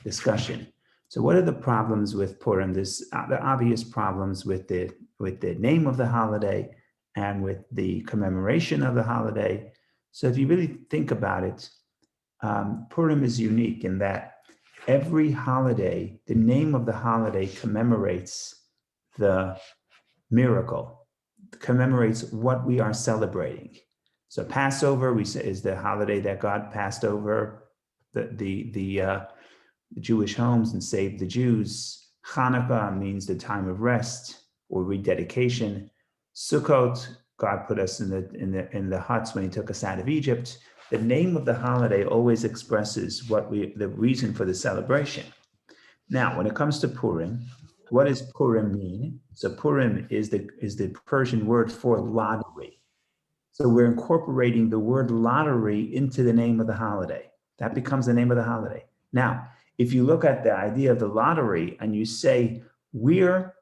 discussion. So what are the problems with Purim? There's the obvious problems with the name of the holiday and with the commemoration of the holiday. So if you really think about it, Purim is unique in that every holiday, the name of the holiday commemorates the miracle, commemorates what we are celebrating. So Passover, we say, is the holiday that God passed over the Jewish homes and saved the Jews. Hanukkah means the time of rest or rededication. Sukkot, God put us in the huts when He took us out of Egypt. The name of the holiday always expresses the reason for the celebration. Now, when it comes to Purim, what does Purim mean? So Purim is the Persian word for lottery. So we're incorporating the word lottery into the name of the holiday. That becomes the name of the holiday. Now, if you look at the idea of the lottery and you say, where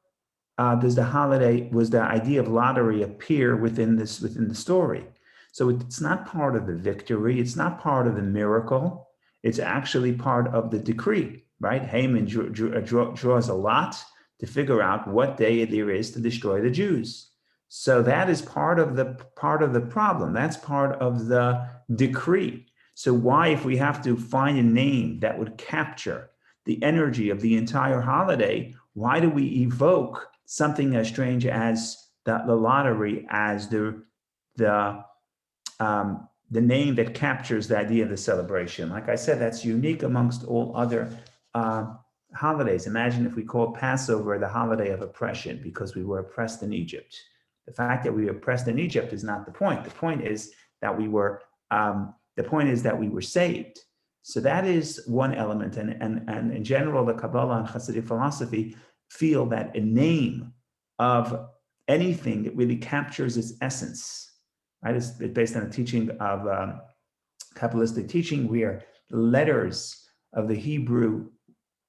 was the idea of lottery appear within the story? So it's not part of the victory. It's not part of the miracle. It's actually part of the decree, right? Haman draws a lot to figure out what day there is to destroy the Jews. So that is part of the problem. That's part of the decree. So why, if we have to find a name that would capture the energy of the entire holiday, why do we evoke something as strange as the lottery as the name that captures the idea of the celebration? Like I said, that's unique amongst all other holidays. Imagine if we called Passover the holiday of oppression because we were oppressed in Egypt. The fact that we were oppressed in Egypt is not the point. The point is that we were saved. So that is one element. And in general, the Kabbalah and Hasidic philosophy feel that a name of anything that really captures its essence, right? It's based on a teaching of Kabbalistic teaching where the letters of the Hebrew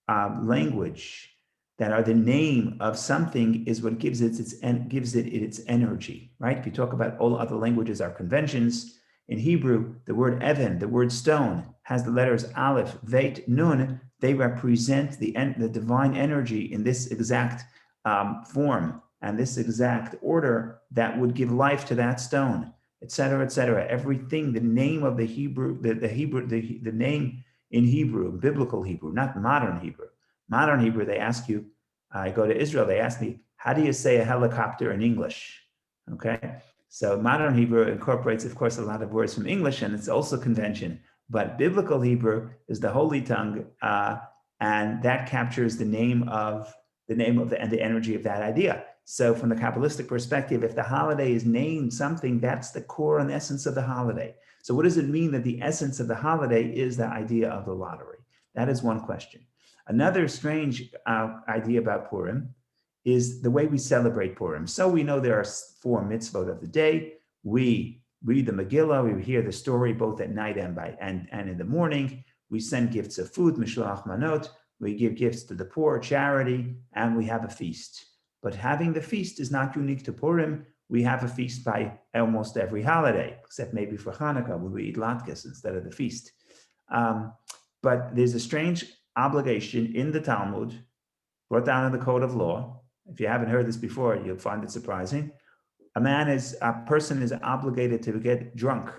language that are the name of something is what gives it its energy, right? If you talk about all other languages are conventions, in Hebrew, the word even, the word stone, has the letters aleph, vet, nun. They represent the divine energy in this exact form and this exact order that would give life to that stone, etc., etc. Everything, the name of the Hebrew, the name in Hebrew, biblical Hebrew, not modern Hebrew. Modern Hebrew, they ask you, I go to Israel, they ask me, how do you say a helicopter in English? Okay. So modern Hebrew incorporates, of course, a lot of words from English, and it's also convention. But biblical Hebrew is the holy tongue, and that captures the name of the energy of that idea. So from the Kabbalistic perspective, if the holiday is named something, that's the core and essence of the holiday. So what does it mean that the essence of the holiday is the idea of the lottery? That is one question. Another strange idea about Purim is the way we celebrate Purim. So we know there are 4 mitzvot of the day. We read the Megillah, we hear the story both at night and in the morning. We send gifts of food, mishloach manot. We give gifts to the poor, charity, and we have a feast. But having the feast is not unique to Purim. We have a feast by almost every holiday, except maybe for Hanukkah, when we eat latkes instead of the feast. But there's a strange obligation in the Talmud, brought down in the Code of Law. If you haven't heard this before, you'll find it surprising. A person is obligated to get drunk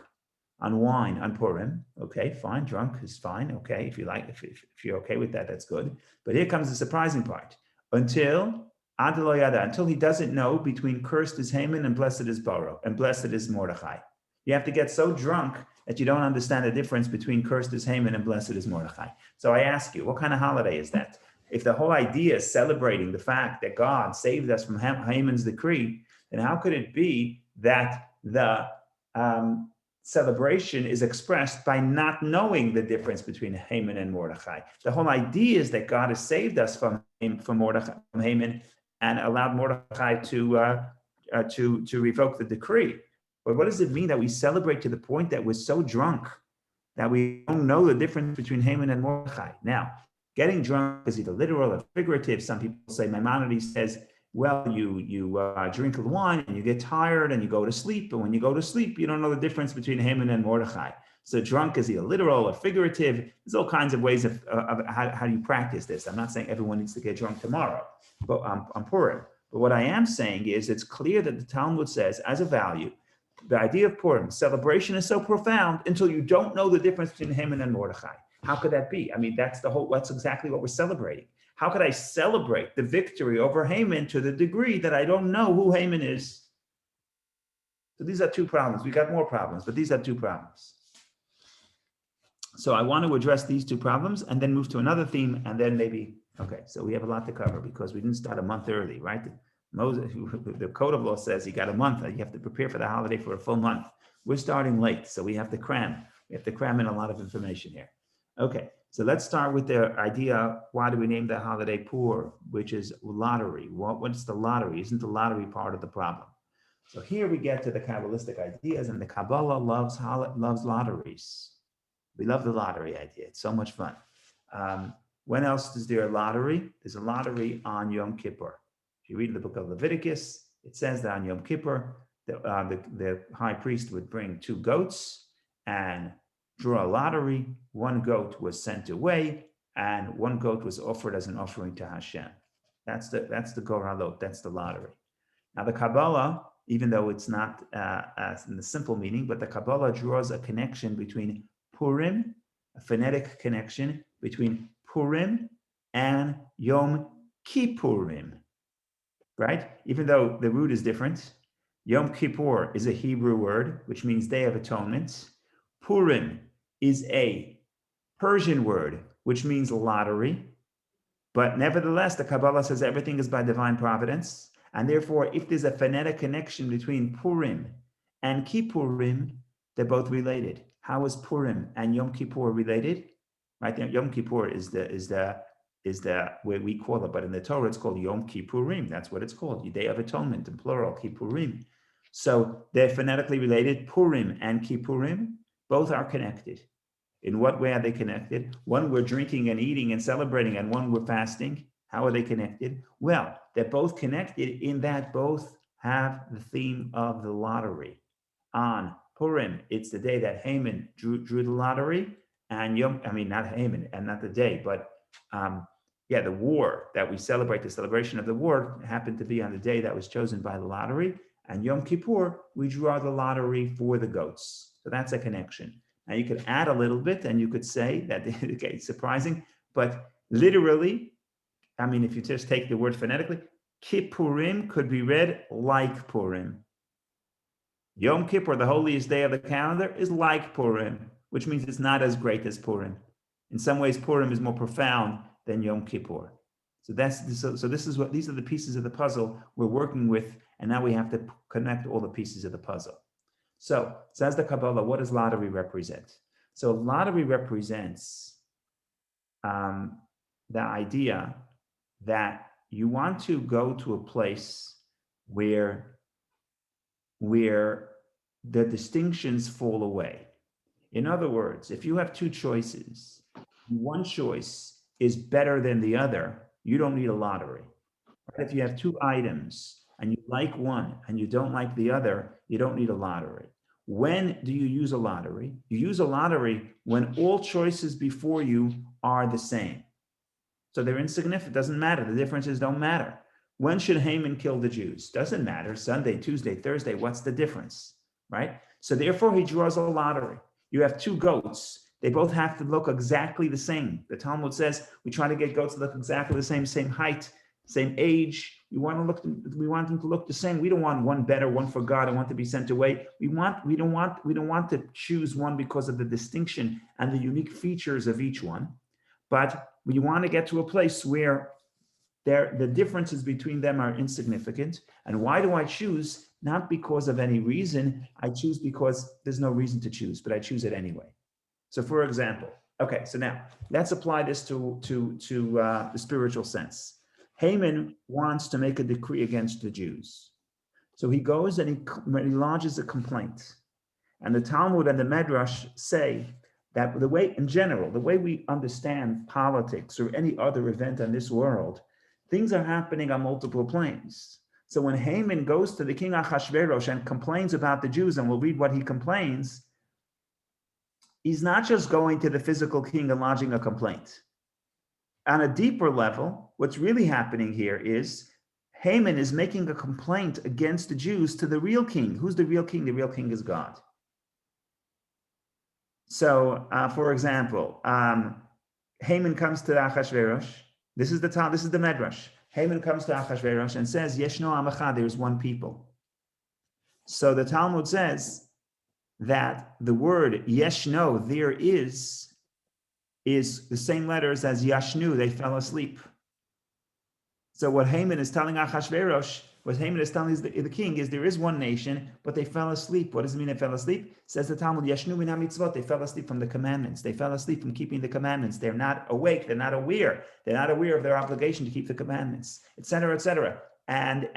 on wine on Purim. Okay, fine, drunk is fine. Okay, if you're okay with that, that's good. But here comes the surprising part. Until he doesn't know between cursed is Haman and blessed is Baro, and blessed is Mordechai. You have to get so drunk that you don't understand the difference between cursed is Haman and blessed is Mordechai. So I ask you, what kind of holiday is that? If the whole idea is celebrating the fact that God saved us from Haman's decree, then how could it be that the celebration is expressed by not knowing the difference between Haman and Mordechai? The whole idea is that God has saved us from Haman and allowed Mordechai to revoke the decree. But what does it mean that we celebrate to the point that we're so drunk that we don't know the difference between Haman and Mordechai? Now, getting drunk is either literal or figurative. Some people say, Maimonides says, well, you drink wine and you get tired and you go to sleep. And when you go to sleep, you don't know the difference between Haman and Mordechai. So drunk is either literal or figurative. There's all kinds of ways of how do you practice this. I'm not saying everyone needs to get drunk tomorrow, but on Purim. But what I am saying is it's clear that the Talmud says, as a value, the idea of Purim, celebration is so profound until you don't know the difference between Haman and Mordechai. How could that be? I mean, that's exactly what we're celebrating. How could I celebrate the victory over Haman to the degree that I don't know who Haman is? So these are two problems. We got more problems, but these are two problems. So I want to address these two problems and then move to another theme, and then maybe, okay, so we have a lot to cover because we didn't start a month early, right? Moses, the code of law says you got a month, you have to prepare for the holiday for a full month. We're starting late, so we have to cram. We have to cram in a lot of information here. Okay, so let's start with the idea, why do we name the holiday Purim, which is lottery? What's the lottery? Isn't the lottery part of the problem? So here we get to the Kabbalistic ideas, and the Kabbalah loves lotteries. We love the lottery idea. It's so much fun. When else is there a lottery? There's a lottery on Yom Kippur. If you read the book of Leviticus, it says that on Yom Kippur, the high priest would bring 2 goats and draw a lottery. 1 goat was sent away, and 1 goat was offered as an offering to Hashem. That's the Goralot, that's the lottery. Now the Kabbalah, even though it's not in the simple meaning, but the Kabbalah draws a connection between Purim, a phonetic connection between Purim and Yom Kippurim, right? Even though the root is different, Yom Kippur is a Hebrew word, which means Day of Atonement. Purim is a Persian word, which means lottery. But nevertheless, the Kabbalah says everything is by divine providence. And therefore, if there's a phonetic connection between Purim and Kippurim, they're both related. How is Purim and Yom Kippur related? Right? Yom Kippur is the way we call it, but in the Torah it's called Yom Kippurim. That's what it's called, the Day of Atonement in plural, Kippurim. So they're phonetically related. Purim and Kippurim, both are connected. In what way are they connected? One we're drinking and eating and celebrating, and one we're fasting. How are they connected? Well, they're both connected in that both have the theme of the lottery. On Purim, it's the day that Haman drew the lottery, and not Haman, and not the day, but the war that we celebrate, the celebration of the war, happened to be on the day that was chosen by the lottery. And Yom Kippur, we draw the lottery for the goats. So that's a connection. Now you could add a little bit, and you could say that, okay, it's surprising, but literally, if you just take the word phonetically, Kippurim could be read like Purim. Yom Kippur, the holiest day of the calendar, is like Purim, which means it's not as great as Purim. In some ways, Purim is more profound than Yom Kippur. So these are the pieces of the puzzle we're working with, and now we have to connect all the pieces of the puzzle. So, says the Kabbalah, what does lottery represent? So lottery represents the idea that you want to go to a place where the distinctions fall away. In other words, if you have 2 choices, one choice is better than the other, you don't need a lottery. If you have 2 items and you like one and you don't like the other, you don't need a lottery. When do you use a lottery? You use a lottery when all choices before you are the same. So they're insignificant, doesn't matter. The differences don't matter. When should Haman kill the Jews? Doesn't matter. Sunday, Tuesday, Thursday, what's the difference, right? So therefore he draws a lottery. You have 2 goats. They both have to look exactly the same. The Talmud says we try to get goats to look exactly the same height, same age. We want them to look the same. We don't want one better, one for God, and one to be sent away. We don't want to choose one because of the distinction and the unique features of each one. But we want to get to a place where the differences between them are insignificant. And why do I choose? Not because of any reason. I choose because there's no reason to choose, but I choose it anyway. So for example, okay, so now let's apply this to the spiritual sense. Haman wants to make a decree against the Jews. So he goes and he lodges a complaint. And the Talmud and the Medrash say that the way we understand politics or any other event in this world, things are happening on multiple planes. So when Haman goes to the king Achashverosh and complains about the Jews, and we'll read what he complains, he's not just going to the physical king and lodging a complaint. On a deeper level, what's really happening here is Haman is making a complaint against the Jews to the real king. Who's the real king? The real king is God. So, for example, Haman comes to Achashverosh. This is the Medrash. Haman comes to Achashverosh and says, Yeshno Amacha, there's one people. So the Talmud says that the word Yeshno, there is the same letters as Yashnu, they fell asleep. So what Haman is telling Achashverosh, what Haman is telling the king is there is one nation, but they fell asleep. What does it mean they fell asleep? Says the Talmud, Yashnu min ha-mitzvot, they fell asleep from the commandments. They fell asleep from keeping the commandments. They're not awake. They're not aware. They're not aware of their obligation to keep the commandments, etc., etc. And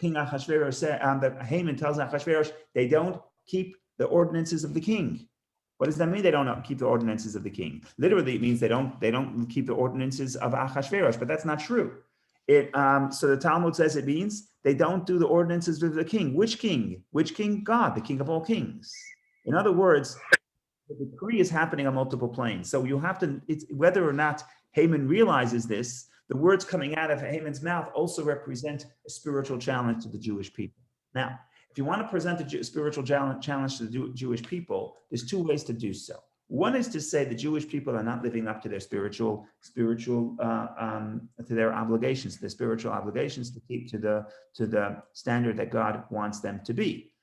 King Achashverosh said, Haman tells Achashverosh, they don't keep the ordinances of the king. What does that mean? They don't keep the ordinances of the king. Literally, it means they don't keep the ordinances of Achashverosh, but that's not true. So the Talmud says it means they don't do the ordinances of the king. Which king? Which king? God, the king of all kings. In other words, the decree is happening on multiple planes. So you have to, it's whether or not Haman realizes this, the words coming out of Haman's mouth also represent a spiritual challenge to the Jewish people. Now, if you want to present a spiritual challenge to the Jewish people, there's two ways to do so. One is to say the Jewish people are not living up to their to their obligations, their spiritual obligations to keep to the standard that God wants them to be.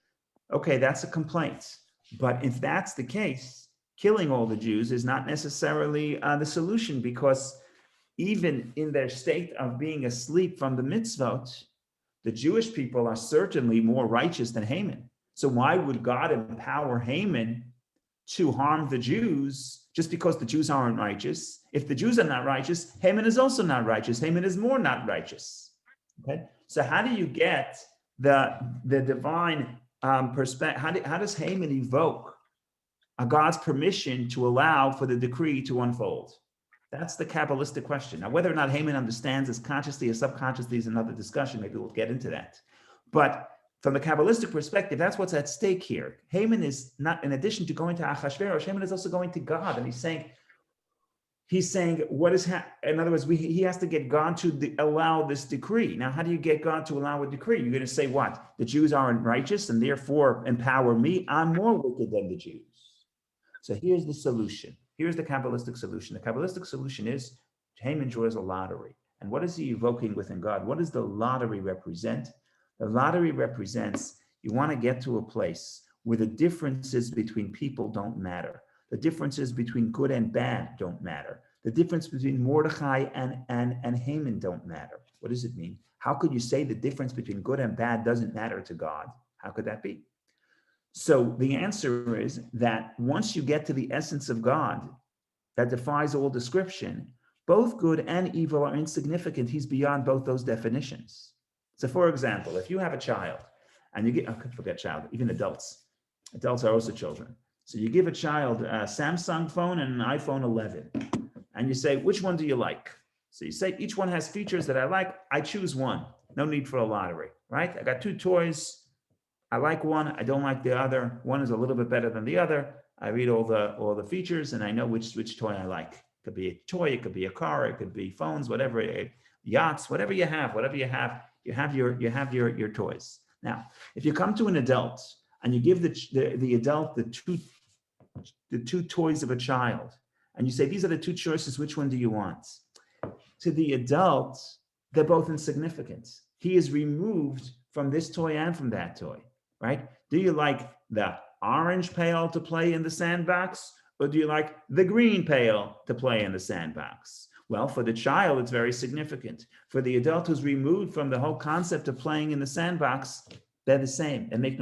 Okay, that's a complaint. But if that's the case, killing all the Jews is not necessarily the solution, because even in their state of being asleep from the mitzvot, the Jewish people are certainly more righteous than Haman. So why would God empower Haman to harm the Jews just because the Jews aren't righteous? If the Jews are not righteous, Haman is also not righteous. Haman is more not righteous. Okay. So how do you get the divine perspective? How does Haman evoke God's permission to allow for the decree to unfold? That's the Kabbalistic question. Now, whether or not Haman understands this consciously or subconsciously is another discussion. Maybe we'll get into that. But from the Kabbalistic perspective, that's what's at stake here. Haman is not, in addition to going to Achashverosh, Haman is also going to God, and he's saying, what is, in other words, he has to get God to allow this decree. Now, how do you get God to allow a decree? You're going to say what? The Jews aren't righteous, and therefore empower me. I'm more wicked than the Jews. So here's the solution. Here's the Kabbalistic solution. The Kabbalistic solution is Haman draws a lottery. And what is he evoking within God? What does the lottery represent? The lottery represents you want to get to a place where the differences between people don't matter. The differences between good and bad don't matter. The difference between Mordechai and Haman don't matter. What does it mean? How could you say the difference between good and bad doesn't matter to God? How could that be? So the answer is that once you get to the essence of God that defies all description, both good and evil are insignificant. He's beyond both those definitions. So for example, if you have a child and you get, I could forget child, even adults are also children. So you give a child a Samsung phone and an iPhone 11, and you say, which one do you like? So you say, each one has features that I like. I choose one. No need for a lottery, right? I got two toys. I like one, I don't like the other. One is a little bit better than the other. I read all the features and I know which toy I like. It could be a toy, it could be a car, it could be phones, whatever, yachts, whatever you have, you have your toys. Now, if you come to an adult and you give the adult the two toys of a child, and you say, these are the two choices, which one do you want? To the adult, they're both insignificant. He is removed from this toy and from that toy. Right? Do you like the orange pail to play in the sandbox, or do you like the green pail to play in the sandbox? Well, for the child, it's very significant. For the adult who's removed from the whole concept of playing in the sandbox, they're the same. It makes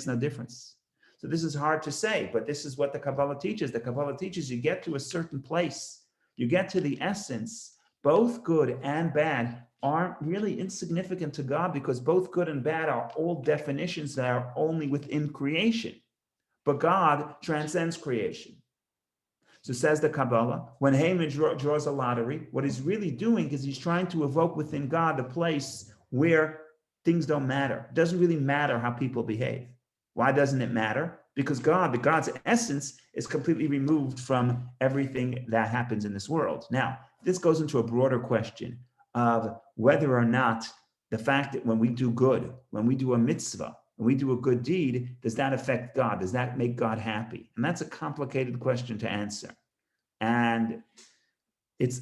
no difference. So this is hard to say, but this is what the Kabbalah teaches. The Kabbalah teaches you get to a certain place, you get to the essence, both good and bad aren't really insignificant to God, because both good and bad are all definitions that are only within creation. But God transcends creation. So says the Kabbalah, when Haman draws a lottery, what he's really doing is he's trying to evoke within God the place where things don't matter. It doesn't really matter how people behave. Why doesn't it matter? because God's essence is completely removed from everything that happens in this world. Now, this goes into a broader question of whether or not the fact that when we do good, when we do a mitzvah, when we do a good deed, does that affect God? Does that make God happy? And that's a complicated question to answer. And it's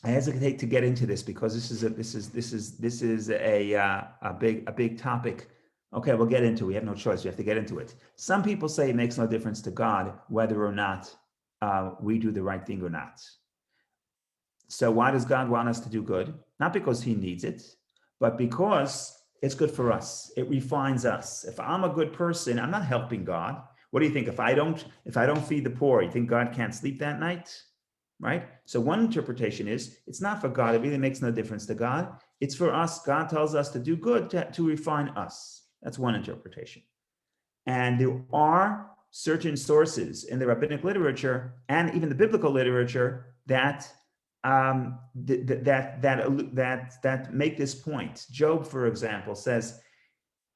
I hesitate to get into this because this is a big topic. Okay, we'll get into it. We have no choice. We have to get into it. Some people say it makes no difference to God whether or not we do the right thing or not. So why does God want us to do good? Not because he needs it, but because it's good for us. It refines us. If I'm a good person, I'm not helping God. What do you think? If I don't feed the poor, you think God can't sleep that night? Right? So one interpretation is it's not for God. It really makes no difference to God. It's for us. God tells us to do good to refine us. That's one interpretation. And there are certain sources in the rabbinic literature and even the biblical literature that make this point. Job, for example, says,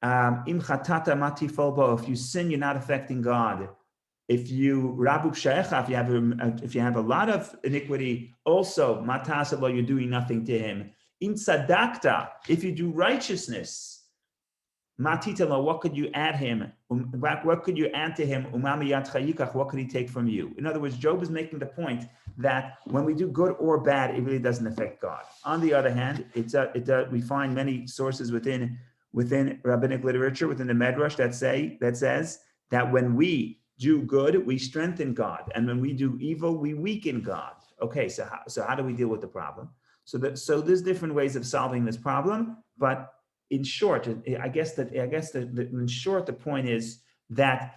"Im chatata matifol bo." If you sin, you're not affecting God. If you rabu pshaecha, if you have a lot of iniquity, also matasa bo, you're doing nothing to him. Im tzadakta, if you do righteousness, matitalo, what could you add him? What could you add to him? Umami yad, what could he take from you? In other words, Job is making the point that when we do good or bad, it really doesn't affect God. On the other hand, we find many sources within rabbinic literature, within the Medrash, that says that when we do good, we strengthen God, and when we do evil, we weaken God. Okay, so how do we deal with the problem? So there's different ways of solving this problem, but in short, I guess in short, the point is that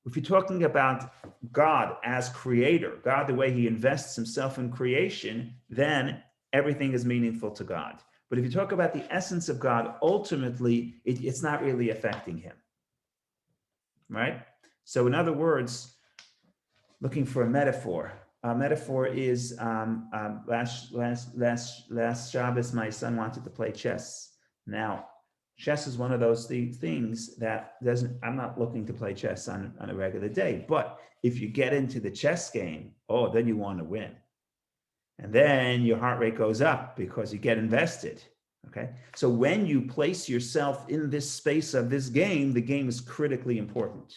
if you're talking about God as creator, God, the way he invests himself in creation, then everything is meaningful to God. But if you talk about the essence of God, ultimately, it's not really affecting him, right? So in other words, looking for a metaphor is, last Shabbos, my son wanted to play chess. Now, chess is one of those things that I'm not looking to play chess on a regular day, but if you get into the chess game, then you want to win. And then your heart rate goes up because you get invested, okay? So when you place yourself in this space of this game, the game is critically important.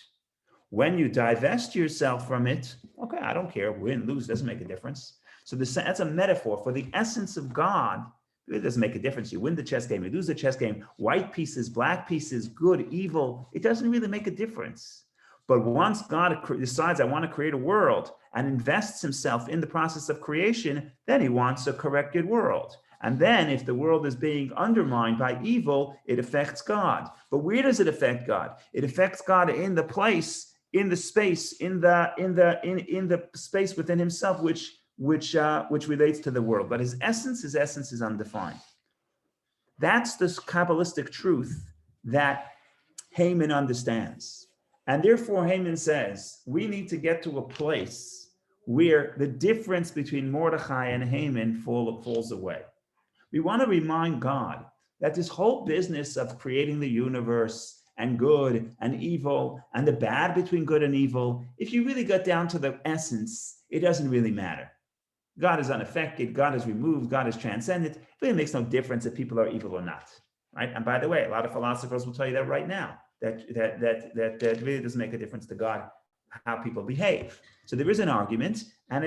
When you divest yourself from it, okay, I don't care, win, lose, doesn't make a difference. So that's a metaphor for the essence of God. It doesn't make a difference. You win the chess game, you lose the chess game, white pieces, black pieces, good, evil, it doesn't really make a difference. But once God decides, I want to create a world, and invests himself in the process of creation, then he wants a corrected world. And then if the world is being undermined by evil, it affects God. But where does it affect God? It affects God in the place, in the space, in the space within himself, which relates to the world, but his essence is undefined. That's this Kabbalistic truth that Haman understands. And therefore Haman says, we need to get to a place where the difference between Mordechai and Haman falls away. We want to remind God that this whole business of creating the universe and good and evil and the bad between good and evil, if you really got down to the essence, it doesn't really matter. God is unaffected, God is removed, God is transcendent. It really makes no difference if people are evil or not, right? And by the way, a lot of philosophers will tell you that right now, that really doesn't make a difference to God how people behave. So there is an argument, and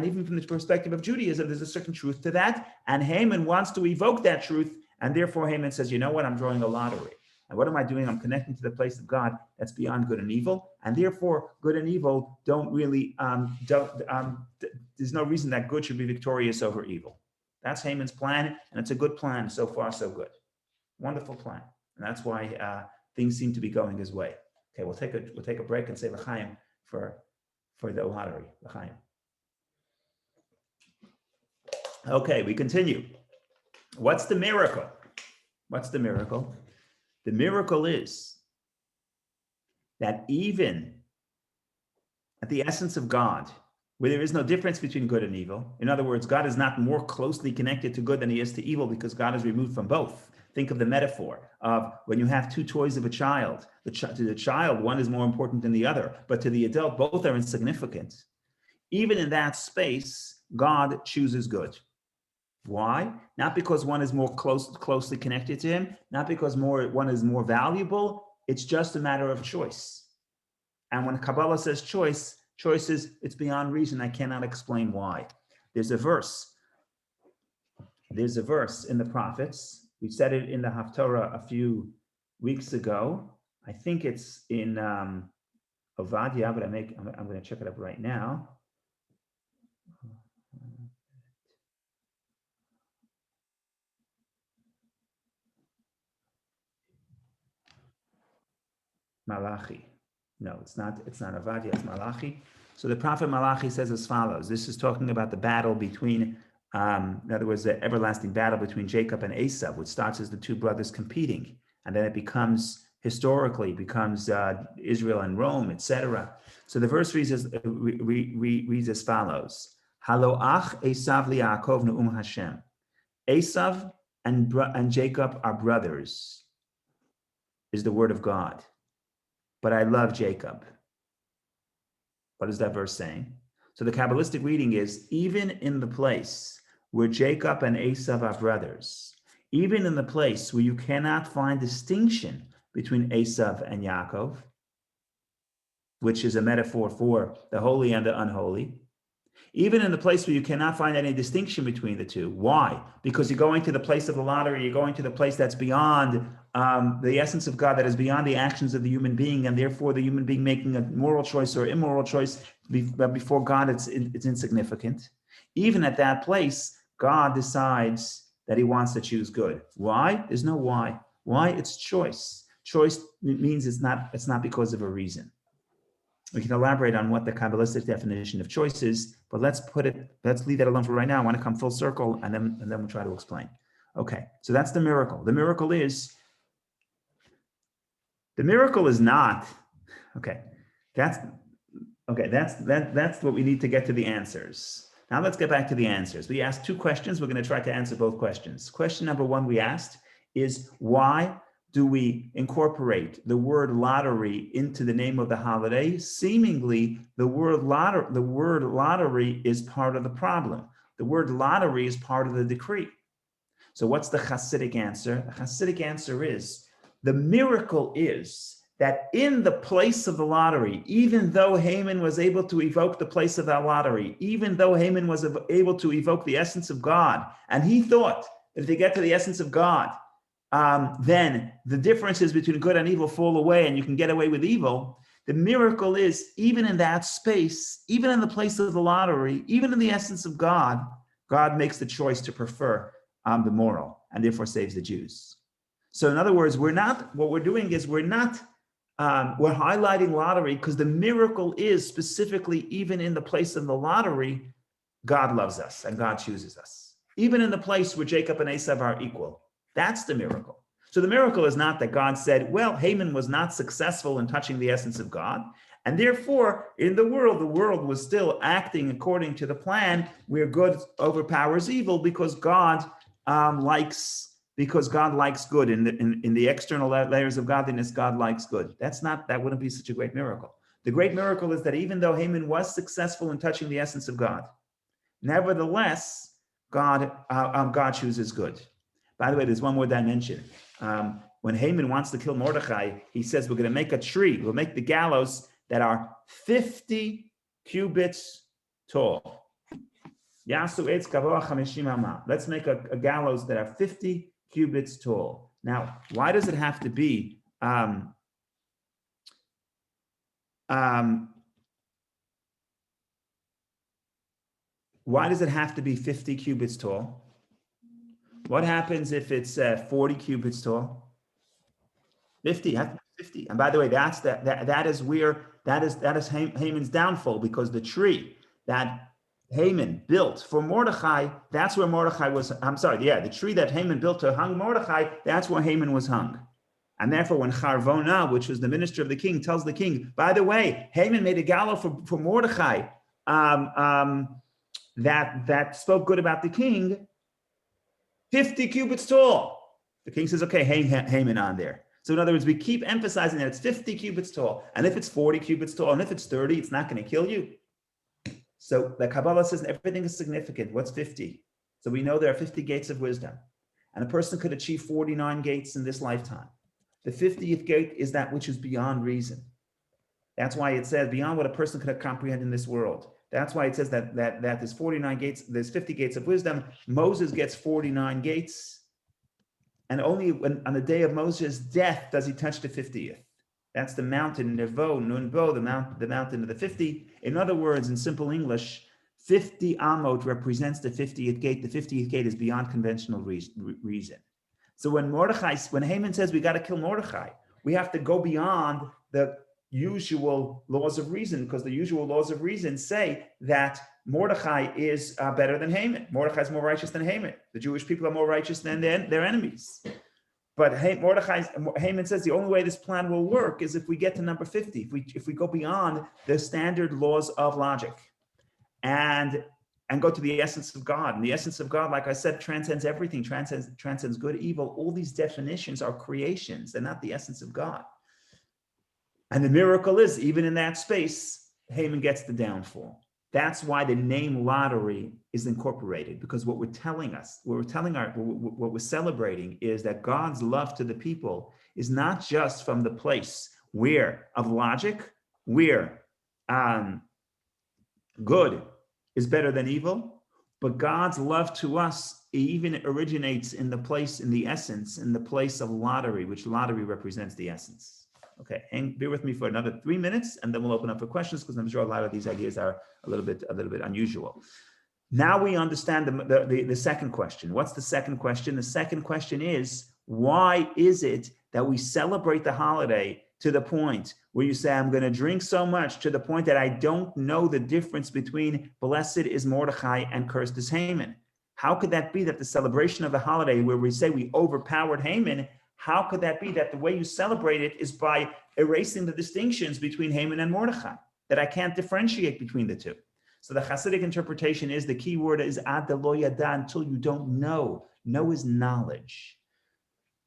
even from the perspective of Judaism, there's a certain truth to that, and Haman wants to evoke that truth, and therefore Haman says, you know what, I'm drawing a lottery. And what am I doing? I'm connecting to the place of God that's beyond good and evil, and therefore good and evil don't really there's no reason that good should be victorious over evil. That's Haman's plan, and it's a good plan. So far, so good. Wonderful plan, and that's why things seem to be going his way. Okay, we'll take a break and say l'chaim for the lottery. L'chaim. Okay, we continue. What's the miracle? What's the miracle? The miracle is that even at the essence of God, where there is no difference between good and evil, in other words, God is not more closely connected to good than he is to evil because God is removed from both. Think of the metaphor of when you have two toys of a child. To the child, one is more important than the other, but to the adult, both are insignificant. Even in that space, God chooses good. Why? Not because one is more closely connected to him, not because one is more valuable. It's just a matter of choice. And when Kabbalah says choice is, it's beyond reason. I cannot explain why. There's a verse in the prophets. We said it in the Haftorah a few weeks ago. I think it's in Ovadia, but I'm going to check it up right now. Malachi. No, it's not Ovadia, it's Malachi. So the prophet Malachi says as follows. This is talking about the battle between, in other words, the everlasting battle between Jacob and Esau, which starts as the two brothers competing. And then it becomes Israel and Rome, etc. So the verse reads as follows. Haloach Esav liYaakov ne'um Hashem. Esav and Jacob are brothers, is the word of God. But I love Jacob. What is that verse saying? So the Kabbalistic reading is, even in the place where Jacob and Esav are brothers, even in the place where you cannot find distinction between Esav and Yaakov, which is a metaphor for the holy and the unholy, even in the place where you cannot find any distinction between the two. Why? Because you're going to the place of the lottery, you're going to the place that's beyond the essence of God, that is beyond the actions of the human being, and therefore the human being making a moral choice or immoral choice before God, it's insignificant. Even at that place, God decides that he wants to choose good. Why? There's no why. Why? It's choice. Choice means it's not because of a reason. We can elaborate on what the Kabbalistic definition of choice is, but let's leave that alone for right now. I want to come full circle, and then we'll try to explain. Okay, so that's the miracle. The miracle is not, okay, that's what we need to get to the answers. Now let's get back to the answers. We asked two questions. We're going to try to answer both questions. Question number one we asked is, why do we incorporate the word lottery into the name of the holiday? Seemingly, the word lottery is part of the problem. The word lottery is part of the decree. So what's the Hasidic answer? The Hasidic answer is, the miracle is that in the place of the lottery, even though Haman was able to evoke the place of that lottery, even though Haman was able to evoke the essence of God, and he thought that if they get to the essence of God, then the differences between good and evil fall away and you can get away with evil. The miracle is, even in that space, even in the place of the lottery, even in the essence of God, God makes the choice to prefer the moral and therefore saves the Jews. So in other words, we're highlighting lottery because the miracle is specifically, even in the place of the lottery, God loves us and God chooses us. Even in the place where Jacob and Esav are equal. That's the miracle. So the miracle is not that God said, well, Haman was not successful in touching the essence of God, and therefore in the world was still acting according to the plan where good overpowers evil because God likes good in the external layers of godliness. God likes good. That wouldn't be such a great miracle. The great miracle is that even though Haman was successful in touching the essence of God, nevertheless, God chooses good. By the way, there's one more dimension. When Haman wants to kill Mordechai, he says, we're going to make a tree. We'll make the gallows that are 50 cubits tall. Let's make a gallows that are 50 cubits tall. Now, why does it have to be why does it have to be 50 cubits tall? What happens if it's 40 cubits tall? 50, has to be 50. And by the way, that is Haman's downfall, because the tree that Haman built for Mordechai, that's where Mordechai was. The tree that Haman built to hang Mordechai, that's where Haman was hung. And therefore, when Charvona, which was the minister of the king, tells the king, by the way, Haman made a gallows for Mordechai that spoke good about the king, 50 cubits tall. The king says, okay, hang Haman on there. So in other words, we keep emphasizing that it's 50 cubits tall. And if it's 40 cubits tall, and if it's 30, it's not going to kill you. So the Kabbalah says everything is significant. What's 50? So we know there are 50 gates of wisdom. And a person could achieve 49 gates in this lifetime. The 50th gate is that which is beyond reason. That's why it says beyond what a person could comprehend in this world. That's why it says that there's 49 gates, there's 50 gates of wisdom. Moses gets 49 gates. And only on the day of Moses' death does he touch the 50th. That's the mountain, Nevo, Nunbo, the mountain of the 50. In other words, in simple English, 50 Amot represents the 50th gate. The 50th gate is beyond conventional reason. So when Haman says we got to kill Mordechai, we have to go beyond the usual laws of reason, because the usual laws of reason say that Mordechai is better than Haman. Mordechai is more righteous than Haman. The Jewish people are more righteous than their enemies. But Haman says the only way this plan will work is if we get to number 50, if we go beyond the standard laws of logic and go to the essence of God. And the essence of God, like I said, transcends everything, transcends good, evil. All these definitions are creations. They're not the essence of God. And the miracle is, even in that space, Haman gets the downfall. That's why the name lottery is incorporated, because what we're celebrating is that God's love to the people is not just from the place of logic, where good is better than evil, but God's love to us even originates in the essence, in the place of lottery, which lottery represents the essence. Okay, bear with me for another 3 minutes, and then we'll open up for questions, because I'm sure a lot of these ideas are a little bit unusual. Now we understand the second question. What's the second question? The second question is, why is it that we celebrate the holiday to the point where you say, I'm going to drink so much to the point that I don't know the difference between blessed is Mordechai and cursed is Haman? How could that be that the celebration of the holiday, where we say we overpowered Haman, how could that be that the way you celebrate it is by erasing the distinctions between Haman and Mordechai, that I can't differentiate between the two? So the Hasidic interpretation is, the key word is ad lo yada, until you don't know. Know is knowledge.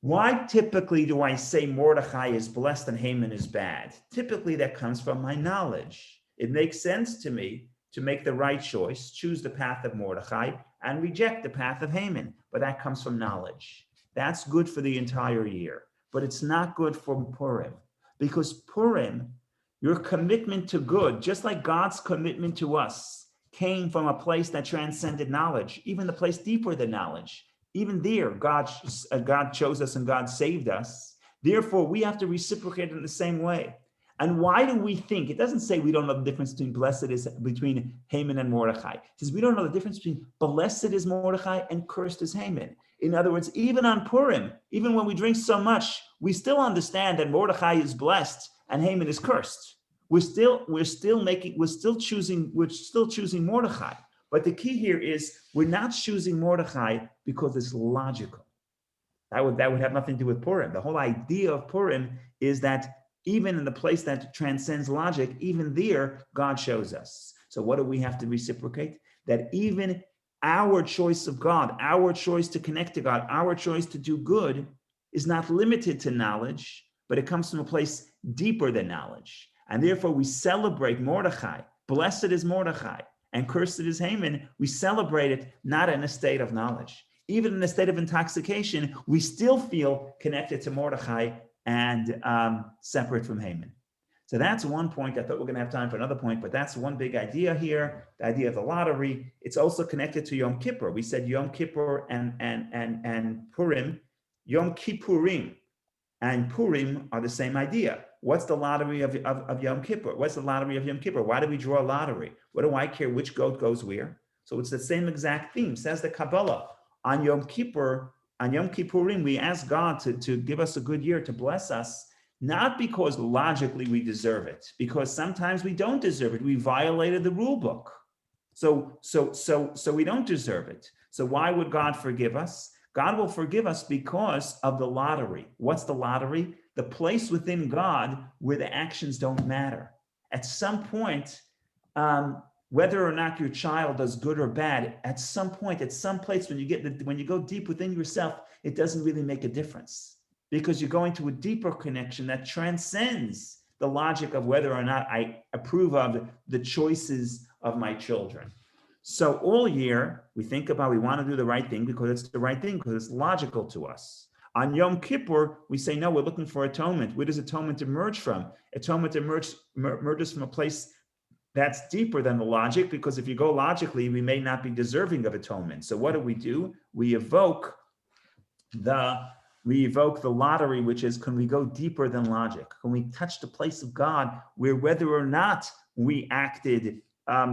Why typically do I say Mordechai is blessed and Haman is bad? Typically that comes from my knowledge. It makes sense to me to make the right choice, choose the path of Mordechai and reject the path of Haman, but that comes from knowledge. That's good for the entire year, but it's not good for Purim, because Purim, your commitment to good, just like God's commitment to us, came from a place that transcended knowledge, even the place deeper than knowledge. Even there, God chose us and God saved us. Therefore, we have to reciprocate in the same way. And why do we think? It doesn't say we don't know the difference between Haman and Mordechai. It says we don't know the difference between blessed is Mordechai and cursed is Haman. In other words, even on Purim, even when we drink so much, we still understand that Mordechai is blessed and Haman is cursed. We're still choosing Mordechai. But the key here is we're not choosing Mordechai because it's logical. That would have nothing to do with Purim. The whole idea of Purim is that even in the place that transcends logic, even there, God shows us. So what do we have to reciprocate? That even our choice of God, our choice to connect to God, our choice to do good is not limited to knowledge, but it comes from a place deeper than knowledge. And therefore we celebrate Mordechai. Blessed is Mordechai and cursed is Haman. We celebrate it not in a state of knowledge. Even in a state of intoxication, we still feel connected to Mordechai and separate from Haman. So that's one point. I thought we we're going to have time for another point, but that's one big idea here, the idea of the lottery. It's also connected to Yom Kippur. We said Yom Kippur and Purim. Yom Kippurim and Purim are the same idea. What's the lottery of Yom Kippur? What's the lottery of Yom Kippur? Why do we draw a lottery? What do I care which goat goes where? So it's the same exact theme. Says the Kabbalah. On Yom Kippur, on Yom Kippurim, we ask God to give us a good year, to bless us, not because logically we deserve it, because sometimes we don't deserve it. We violated the rule book. So we don't deserve it. So why would God forgive us? God will forgive us because of the lottery. What's the lottery? The place within God where the actions don't matter. At some point, whether or not your child does good or bad, at some point, at some place, when you go deep within yourself, it doesn't really make a difference, because you're going to a deeper connection that transcends the logic of whether or not I approve of the choices of my children. So all year we want to do the right thing because it's the right thing, because it's logical to us. On Yom Kippur, we say, no, we're looking for atonement. Where does atonement emerge from? Atonement emerges from a place that's deeper than the logic, because if you go logically, we may not be deserving of atonement. So what do? We evoke the lottery, which is, can we go deeper than logic? Can we touch the place of God where, whether or not we acted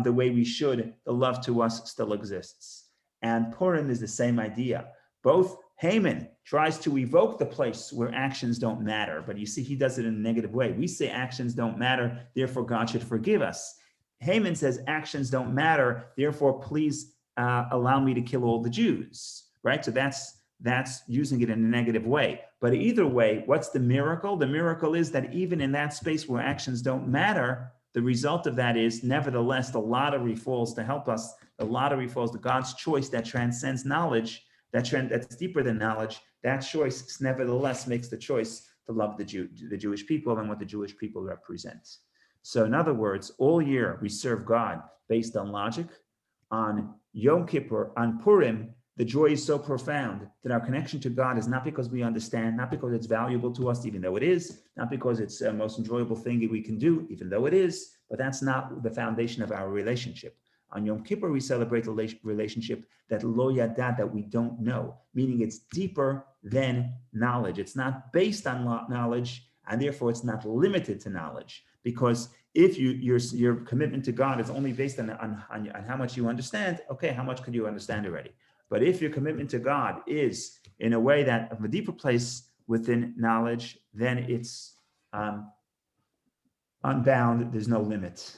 the way we should, the love to us still exists? And Purim is the same idea. Both Haman tries to evoke the place where actions don't matter, but you see, he does it in a negative way. We say actions don't matter, therefore God should forgive us. Haman says actions don't matter, therefore please allow me to kill all the Jews, right? So that's using it in a negative way. But either way, what's the miracle? The miracle is that even in that space where actions don't matter, the result of that is, nevertheless, the lottery falls to help us. The lottery falls to God's choice that transcends knowledge, that's deeper than knowledge. That choice nevertheless makes the choice to love the Jewish people and what the Jewish people represent. So in other words, all year we serve God based on logic. On Yom Kippur, on Purim, the joy is so profound that our connection to God is not because we understand, not because it's valuable to us, even though it is, not because it's the most enjoyable thing that we can do, even though it is, but that's not the foundation of our relationship. On Yom Kippur, we celebrate the relationship that lo yada, that we don't know, meaning it's deeper than knowledge. It's not based on knowledge, and therefore it's not limited to knowledge. Because if your commitment to God is only based on how much you understand, okay, how much could you understand already? But if your commitment to God is in a way that of a deeper place within knowledge, then it's unbound, there's no limit.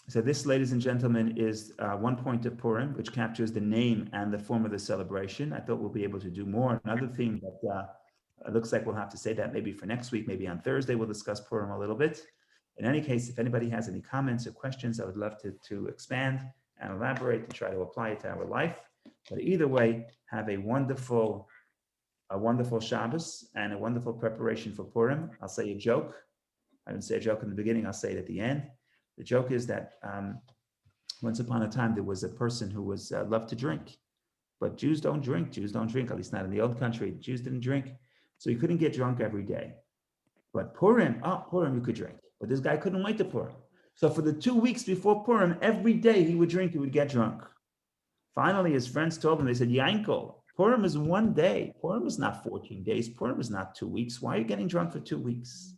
So this, ladies and gentlemen, is one point of Purim, which captures the name and the form of the celebration. I thought we'll be able to do more. Another theme that it looks like we'll have to say that maybe for next week, maybe on Thursday, we'll discuss Purim a little bit. In any case, if anybody has any comments or questions, I would love to expand and elaborate and try to apply it to our life. But either way, have a wonderful Shabbos and a wonderful preparation for Purim. I'll say a joke. I didn't say a joke in the beginning, I'll say it at the end. The joke is that once upon a time, there was a person who was loved to drink, but Jews don't drink, at least not in the old country. Jews didn't drink, so you couldn't get drunk every day. But Purim, you could drink. But this guy couldn't wait to Purim. So for the 2 weeks before Purim, every day he would drink, he would get drunk. Finally, his friends told him, they said, Yankel, Purim is 1 day. Purim is not 14 days. Purim is not 2 weeks. Why are you getting drunk for 2 weeks?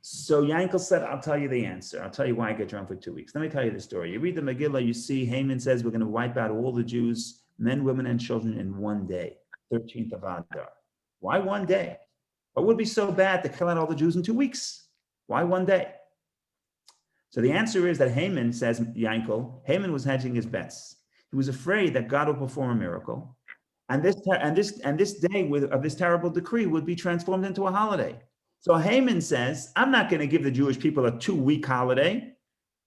So Yankel said, I'll tell you the answer. I'll tell you why I get drunk for 2 weeks. Let me tell you the story. You read the Megillah, you see Haman says, we're going to wipe out all the Jews, men, women, and children in 1 day, 13th of Adar. Why 1 day? What would be so bad to kill out all the Jews in 2 weeks? Why 1 day? So the answer is that Haman, says Yankel, Haman was hedging his bets. He was afraid that God will perform a miracle, and this day of this terrible decree would be transformed into a holiday. So Haman says, I'm not going to give the Jewish people a 2-week holiday.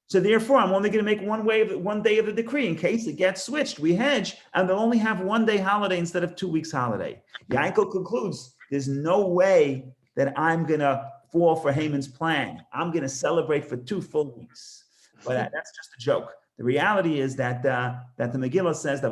So therefore, I'm only going to make 1 day of the decree in case it gets switched. We hedge, and they'll only have 1 day holiday instead of 2 weeks holiday. Yankel concludes, there's no way that I'm going to fall for Haman's plan. I'm going to celebrate for 2 full weeks. But that's just a joke. The reality is that the Megillah says that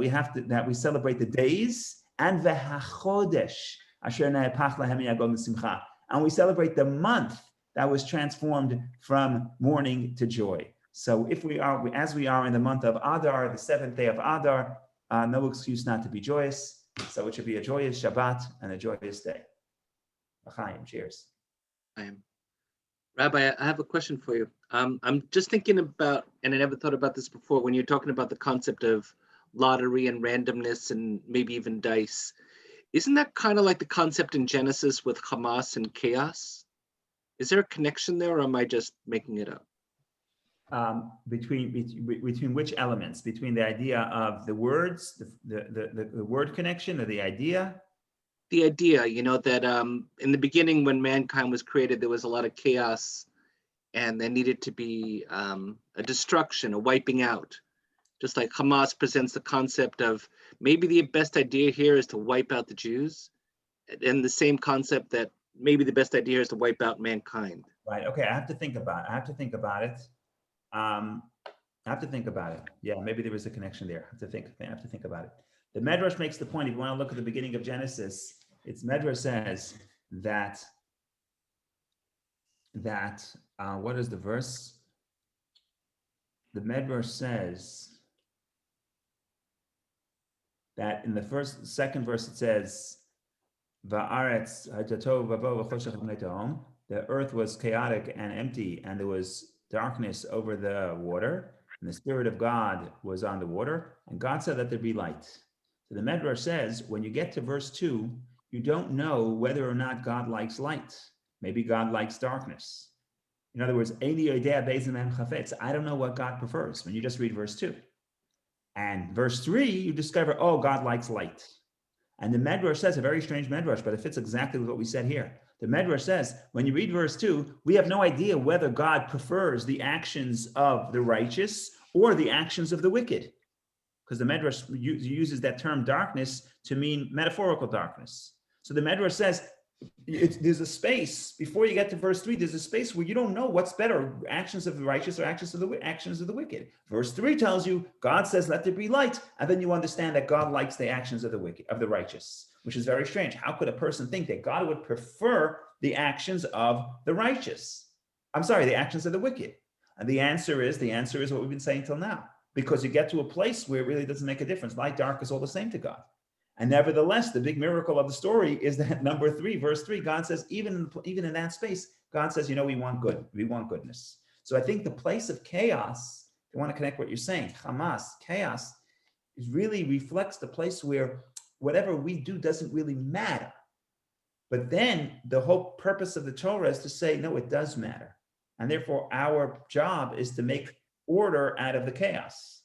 we celebrate the days and the hachodesh asher na'apach lahem yagod l'simcha, and we celebrate the month that was transformed from mourning to joy. So as we are in the month of Adar, the 7th day of Adar, no excuse not to be joyous. So it should be a joyous Shabbat and a joyous day. L'chaim, cheers. Rabbi, I have a question for you. I'm just thinking about, and I never thought about this before, when you're talking about the concept of lottery and randomness and maybe even dice. Isn't that kind of like the concept in Genesis with Hamas and chaos? Is there a connection there, or am I just making it up? Between which elements? Between the idea of the words, the word connection, or the idea? The idea, that in the beginning when mankind was created, there was a lot of chaos, and there needed to be a a destruction, a wiping out. Just like Hamas presents the concept of maybe the best idea here is to wipe out the Jews, and the same concept that maybe the best idea is to wipe out mankind. Right. Okay. I have to think about it. Yeah, maybe there was a connection there. I have to think about it. The Medrash makes the point. If you want to look at the beginning of Genesis, Medrash says that what is the verse? The Medrash says that in the second verse it says, "Va'aretz ha'tatov v'vo v'choshech v'nei the earth was chaotic and empty, and there was darkness over the water, and the Spirit of God was on the water, and God said, let there be light." So the Medrash says, when you get to verse 2, you don't know whether or not God likes light. Maybe God likes darkness. In other words, I don't know what God prefers when you just read verse 2. And verse 3, you discover, oh, God likes light. And the Medrash says, a very strange Medrash, but it fits exactly with what we said here. The Medrash says, when you read verse 2, we have no idea whether God prefers the actions of the righteous or the actions of the wicked. Because the Medrash uses that term darkness to mean metaphorical darkness. So the Medrash says, there's a space, before you get to verse 3, there's a space where you don't know what's better, actions of the righteous or actions of the wicked. Verse 3 tells you, God says, let there be light, and then you understand that God likes the actions of the wicked, of the righteous, which is very strange. How could a person think that God would prefer the actions of the righteous? The actions of the wicked. And the answer is what we've been saying till now, because you get to a place where it really doesn't make a difference. Light, dark is all the same to God. And nevertheless, the big miracle of the story is that number 3, verse 3, God says, even in that space, God says, we want good. We want goodness. So I think the place of chaos, if you want to connect what you're saying, Hamas, chaos, is really reflects the place where whatever we do doesn't really matter. But then the whole purpose of the Torah is to say, no, it does matter. And therefore, our job is to make order out of the chaos.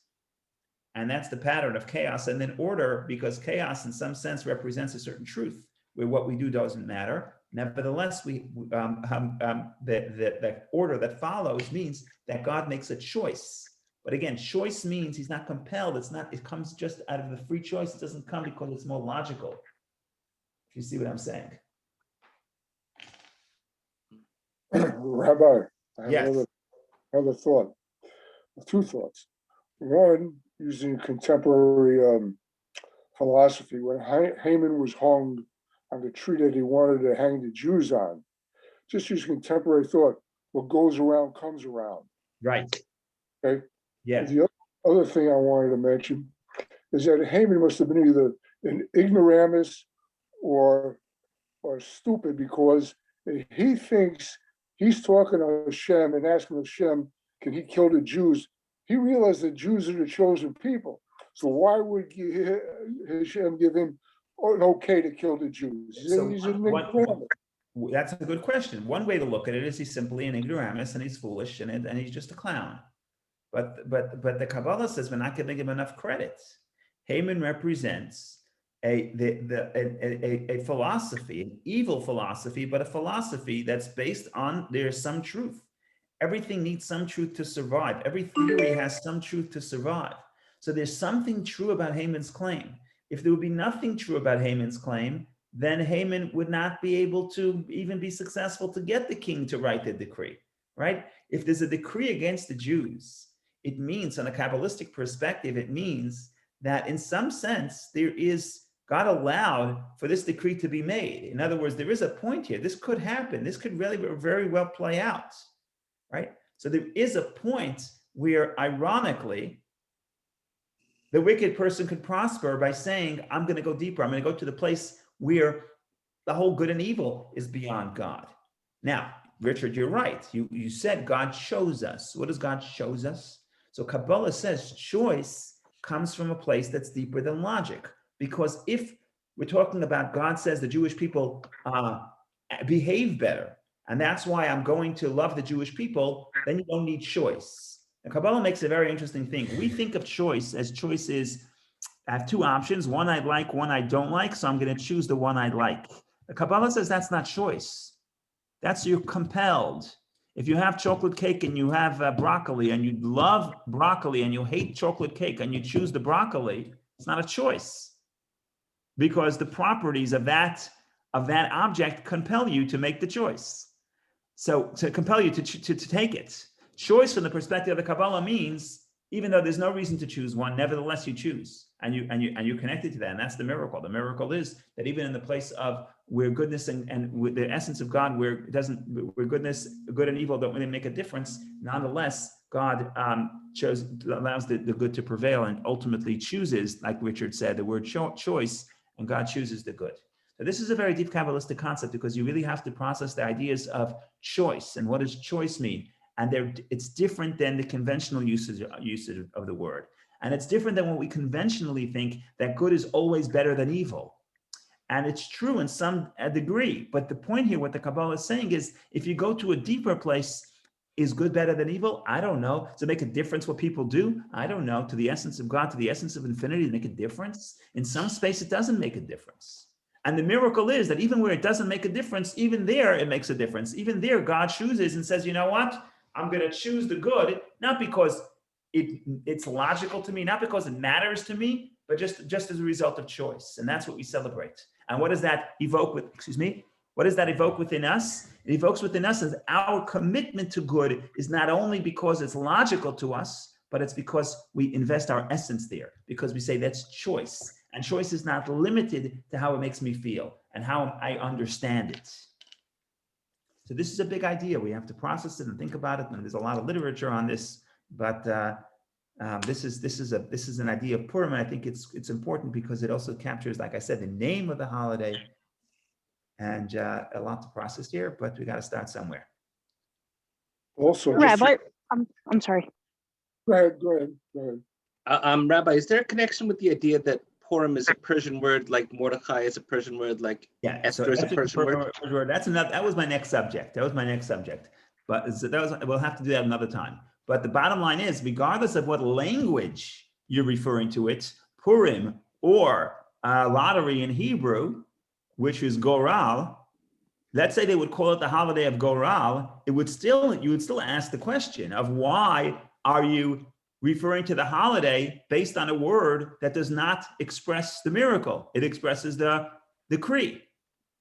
And that's the pattern of chaos and then order, because chaos in some sense represents a certain truth where what we do doesn't matter. Nevertheless, the order that follows means that God makes a choice. But again, choice means he's not compelled. It comes just out of the free choice. It doesn't come because it's more logical. If you see what I'm saying. Rabbi, I have another thought, 2 thoughts. One, using contemporary philosophy, when Haman was hung on the tree that he wanted to hang the Jews on, just use contemporary thought, what goes around comes around. Right. Okay? Yeah. The other thing I wanted to mention is that Haman must have been either an ignoramus or stupid, because he thinks he's talking to Hashem and asking Hashem, can he kill the Jews? He realized the Jews are the chosen people. So why would Hashem give him an okay to kill the Jews? That's a good question. One way to look at it is he's simply an ignoramus and he's foolish and he's just a clown. But the Kabbalah says we're not giving him enough credit. Haman represents a philosophy, an evil philosophy, but a philosophy that's based on there's some truth. Everything needs some truth to survive. Every theory has some truth to survive. So there's something true about Haman's claim. If there would be nothing true about Haman's claim, then Haman would not be able to even be successful to get the king to write the decree, right? If there's a decree against the Jews, it means, on a Kabbalistic perspective, it means that in some sense, God allowed for this decree to be made. In other words, there is a point here. This could happen. This could really very well play out. Right? So there is a point where, ironically, the wicked person could prosper by saying, I'm going to go deeper. I'm going to go to the place where the whole good and evil is beyond God. Now, Richard, you're right. You said God shows us. What does God shows us? So Kabbalah says choice comes from a place that's deeper than logic. Because if we're talking about God says the Jewish people behave better, and that's why I'm going to love the Jewish people, then you don't need choice. And Kabbalah makes a very interesting thing. We think of choice as choice is, I have 2 options, one I like, one I don't like, so I'm going to choose the one I like. The Kabbalah says that's not choice. That's you're compelled. If you have chocolate cake and you have broccoli and you love broccoli and you hate chocolate cake and you choose the broccoli, it's not a choice, because the properties of that object compel you to make the choice. So to compel you to take it. Choice from the perspective of the Kabbalah means, even though there's no reason to choose one, nevertheless you choose, and you're connected to that, and that's the miracle. The miracle is that even in the place of where goodness and with the essence of God, where goodness, good and evil don't really make a difference, nonetheless, God allows the good to prevail and ultimately chooses, like Richard said, the word choice, and God chooses the good. So this is a very deep Kabbalistic concept, because you really have to process the ideas of choice and what does choice mean. And it's different than the conventional usage of the word. And it's different than what we conventionally think, that good is always better than evil. And it's true in some degree. But the point here, what the Kabbalah is saying is, if you go to a deeper place, is good better than evil? I don't know. Does it make a difference what people do? I don't know. To the essence of God, to the essence of infinity, make a difference? In some space, it doesn't make a difference. And the miracle is that even where it doesn't make a difference, even there it makes a difference. Even there, God chooses and says, you know what? I'm going to choose the good, not because it's logical to me, not because it matters to me, but just as a result of choice. And that's what we celebrate. And what does that evoke what does that evoke within us? It evokes within us as our commitment to good is not only because it's logical to us, but it's because we invest our essence there, because we say that's choice. And choice is not limited to how it makes me feel and how I understand it. So this is a big idea. We have to process it and think about it. And there's a lot of literature on this, but this is an idea of Purim. And I think it's important because it also captures, like I said, the name of the holiday, and a lot to process here. But we got to start somewhere. Also, Rabbi, I'm sorry. Go ahead. Rabbi, is there a connection with the idea that Purim is a Persian word, like Mordechai is a Persian word, like Esther is a Persian word? That was my next subject. But we'll have to do that another time. But the bottom line is, regardless of what language you're referring to it, Purim or lottery in Hebrew, which is Goral, let's say they would call it the holiday of Goral, you would still ask the question of why are you referring to the holiday based on a word that does not express the miracle. It expresses the decree.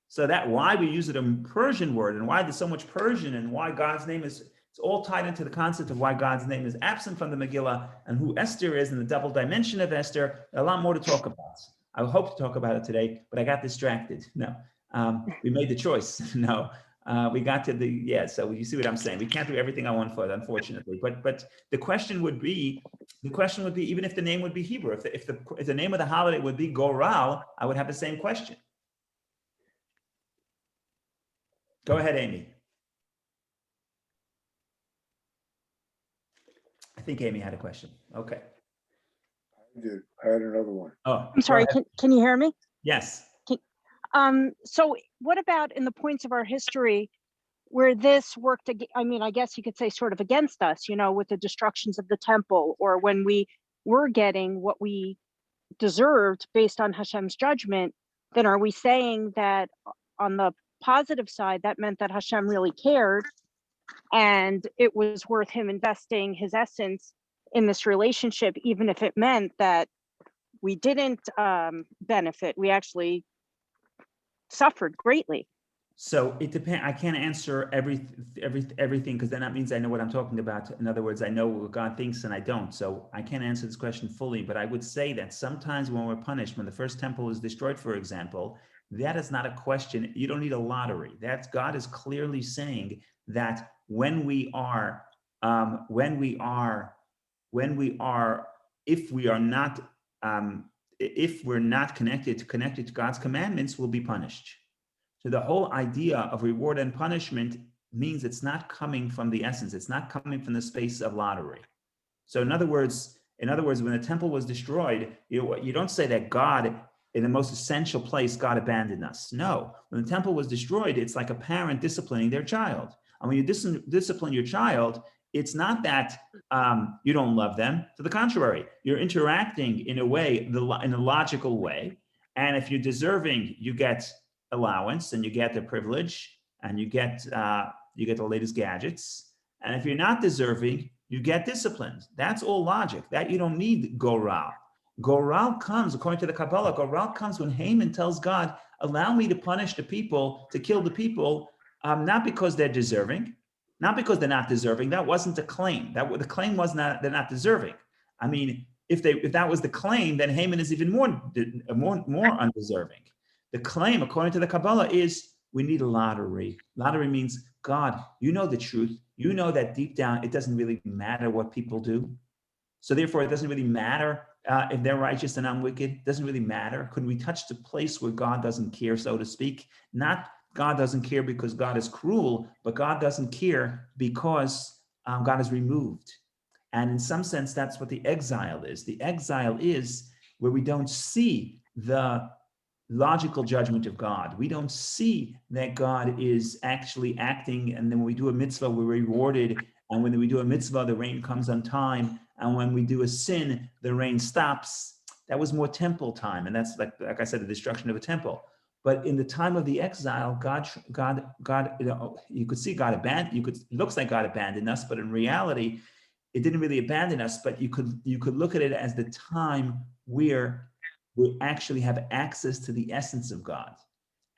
So that why we use it a Persian word, and why there's so much Persian, and why God's name it's all tied into the concept of why God's name is absent from the Megillah, and who Esther is, and the double dimension of Esther. A lot more to talk about. I hope to talk about it today, but I got distracted. No, we made the choice. No. We got to so you see what I'm saying. We can't do everything on one foot, unfortunately. But the question would be, even if the name would be Hebrew, if the name of the holiday would be Goral, I would have the same question. Go ahead, Amy. I think Amy had a question. Okay. I had another one. Oh, I'm sorry. Can you hear me? Yes. So what about in the points of our history where this worked, I mean, I guess you could say sort of against us, with the destructions of the temple, or when we were getting what we deserved based on Hashem's judgment, then are we saying that on the positive side, that meant that Hashem really cared and it was worth him investing his essence in this relationship, even if it meant that we didn't benefit, we actually suffered greatly? So it depends. I can't answer everything, because then that means I know what I'm talking about. In other words, I know what God thinks and I don't. So I can't answer this question fully, but I would say that sometimes when we're punished, when the first temple is destroyed, for example, that is not a question. You don't need a lottery. That's God is clearly saying that if we are not connected to God's commandments, we'll be punished. So the whole idea of reward and punishment means it's not coming from the essence. It's not coming from the space of lottery. So in other words, when the temple was destroyed, you don't say that God, in the most essential place, God abandoned us. No, when the temple was destroyed, it's like a parent disciplining their child. And when you discipline your child, it's not that you don't love them. To the contrary, you're interacting in a way, in a logical way. And if you're deserving, you get allowance, and you get the privilege, and you get you get the latest gadgets. And if you're not deserving, you get disciplined. That's all logic. That you don't need Goral. Goral comes, according to the Kabbalah, Goral comes when Haman tells God, allow me to punish the people, to kill the people, not because they're deserving, not because they're not deserving. That wasn't the claim. The claim was not they're not deserving. I mean, if that was the claim, then Haman is even more undeserving. The claim, according to the Kabbalah, is we need a lottery. Lottery means, God, you know the truth. You know that deep down, it doesn't really matter what people do. So therefore, it doesn't really matter if they're righteous and I'm wicked. It doesn't really matter. Could we touch the place where God doesn't care, so to speak? Not God doesn't care because God is cruel, but God doesn't care because God is removed. And in some sense, that's what the exile is. The exile is where we don't see the logical judgment of God. We don't see that God is actually acting, and then when we do a mitzvah, we're rewarded. And when we do a mitzvah, the rain comes on time. And when we do a sin, the rain stops. That was more temple time. And that's like I said, the destruction of a temple. But in the time of the exile, God, you could see God abandoned. It looks like God abandoned us, but in reality, it didn't really abandon us. But you could look at it as the time where we actually have access to the essence of God.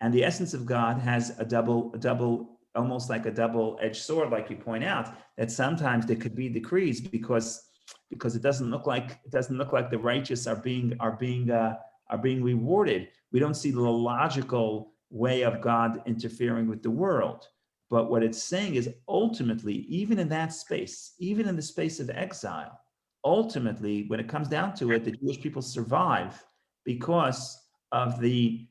And the essence of God has a double, almost like a double-edged sword, like you point out, that sometimes there could be decrees because it doesn't look like the righteous are being rewarded. We don't see the logical way of God interfering with the world. But what it's saying is ultimately, even in that space, even in the space of exile, ultimately, when it comes down to it, the Jewish people survive because of the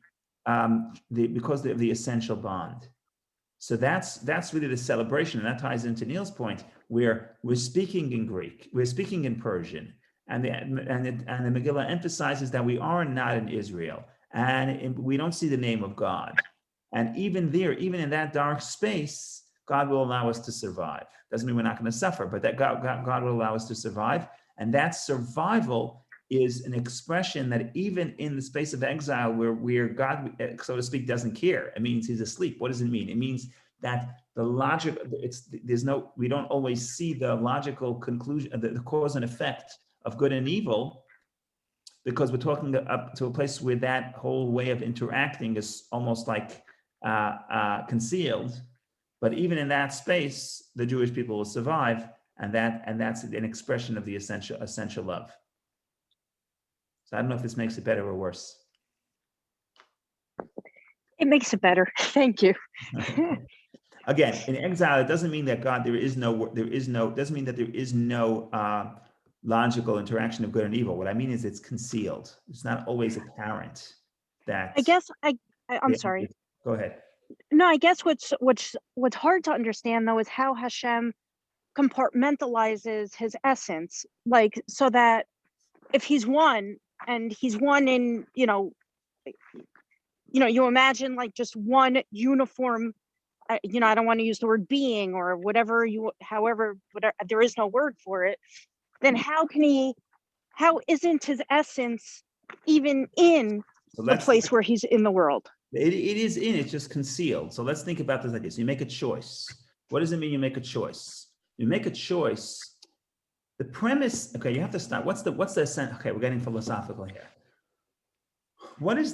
essential bond. So that's really the celebration, and that ties into Neil's point, where we're speaking in Greek, we're speaking in Persian, and the Megillah emphasizes that we are not in Israel, and we don't see the name of God. And even in that dark space, God will allow us to survive. Doesn't mean we're not going to suffer, but that God will allow us to survive, and that survival is an expression that even in the space of exile where God, so to speak, doesn't care, it means he's asleep. What does it mean? It means that the logic, we don't always see the logical conclusion, the cause and effect of good and evil, because we're talking up to a place where that whole way of interacting is almost like concealed. But even in that space, the Jewish people will survive, and that's an expression of the essential love. So I don't know if this makes it better or worse. It makes it better. Thank you. Again, in exile, it doesn't mean that doesn't mean that there is no logical interaction of good and evil. What I mean is it's concealed. It's not always apparent that. I guess I'm sorry. Go ahead. No, I guess what's hard to understand though is how Hashem compartmentalizes his essence, like so that if he's one and he's one in, you imagine like just one uniform, I don't want to use the word being or whatever there is no word for it, then how isn't his essence even in the place where he's in the world? It is it's just concealed. So let's think about this like this. You make a choice. What does it mean you make a choice? You make a choice. The premise, okay, you have to start. What's the sense? Okay, we're getting philosophical here. What's